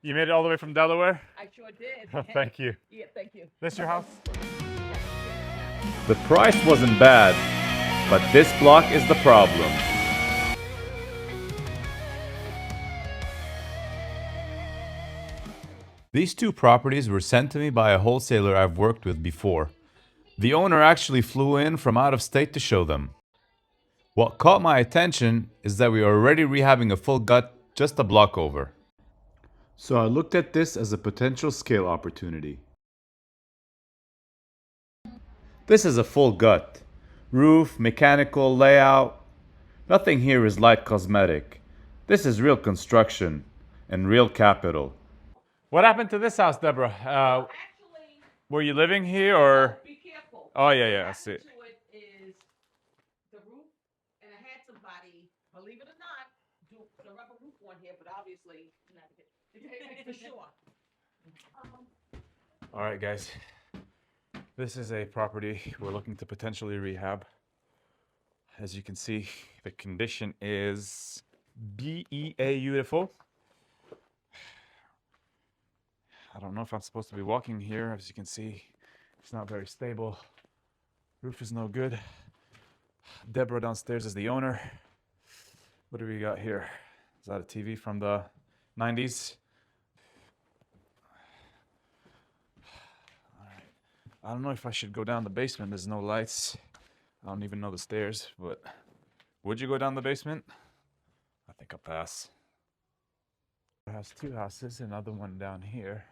You made it all the way from Delaware? I sure did. Thank you. Yeah, thank you. This your house? The price wasn't bad, but this block is the problem. These two properties were sent to me by a wholesaler I've worked with before. The owner actually flew in from out of state to show them. What caught my attention is that we are already rehabbing a full gut just a block over. So I looked at this as a potential scale opportunity. This is a full gut. Roof, mechanical, layout. Nothing here is light cosmetic. This is real construction and real capital. What happened to this house, Deborah? Actually, Were you living here or? be careful. Oh, yeah, I see What it. happened to it is the roof, and I had somebody, believe it or not, do the rubber roof on here, but obviously, not for sure. All right, guys. This is a property we're looking to potentially rehab. As you can see, the condition is beautiful. I don't know if I'm supposed to be walking here. As you can see, it's not very stable. Roof is no good. Deborah downstairs is the owner. What do we got here? Is that a TV from the 90s? All right. I don't know if I should go down the basement. There's no lights. I don't even know the stairs, but would you go down the basement? I think I'll pass. It has two houses, another one down here.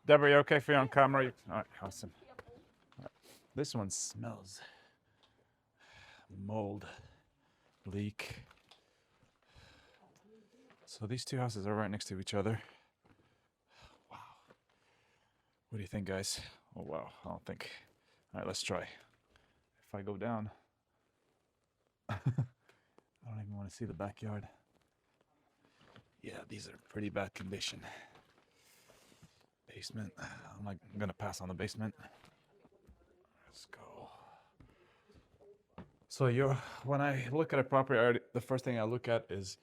Deborah, you okay for you on camera? All right, awesome. All right. This one smells mold, leak. So these two houses are right next to each other. Wow. What do you think, guys? Oh, wow, I don't think. All right, let's try. If I go down, I don't even want to see the backyard. Yeah, these are pretty bad condition. Basement. I'm gonna pass on the basement. Let's go. So when I look at a property, the first thing I look at is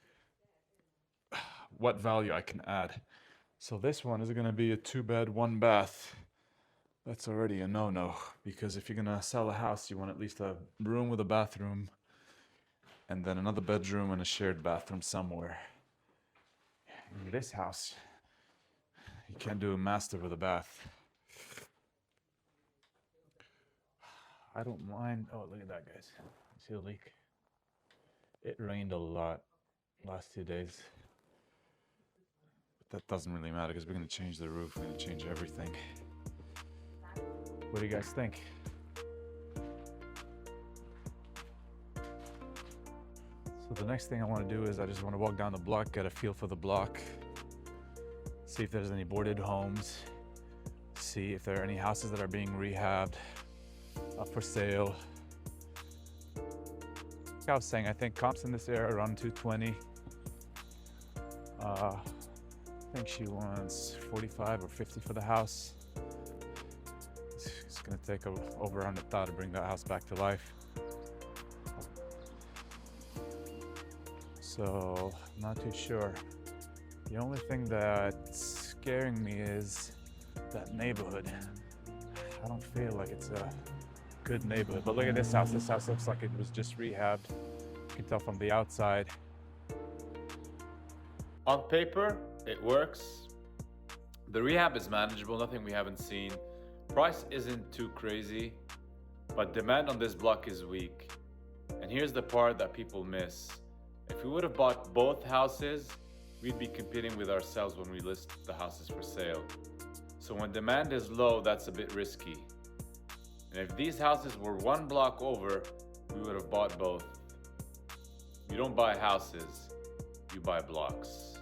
what value I can add. So this one is gonna be a 2-bed, 1-bath. That's already a no-no, because if you're gonna sell a house, you want at least a room with a bathroom, and then another bedroom and a shared bathroom somewhere. In this house, you can't do a master with a bath. I don't mind. Oh, look at that, guys. See the leak? It rained a lot last 2 days. But that doesn't really matter because we're going to change the roof. We're going to change everything. What do you guys think? So the next thing I want to do is I just want to walk down the block, get a feel for the block, see if there's any boarded homes, see if there are any houses that are being rehabbed, up for sale. Like I was saying, I think comps in this area are around 220. I think she wants 45 or 50 for the house. It's gonna take over 100,000 to bring that house back to life. So I'm not too sure. The only thing that's scaring me is that neighborhood. I don't feel like it's a good neighborhood. But look at this house. This house looks like it was just rehabbed. You can tell from the outside. On paper, it works. The rehab is manageable, nothing we haven't seen. Price isn't too crazy, but demand on this block is weak. And here's the part that people miss. If we would have bought both houses, we'd be competing with ourselves when we list the houses for sale. So when demand is low, that's a bit risky. And if these houses were one block over, we would have bought both. You don't buy houses, you buy blocks.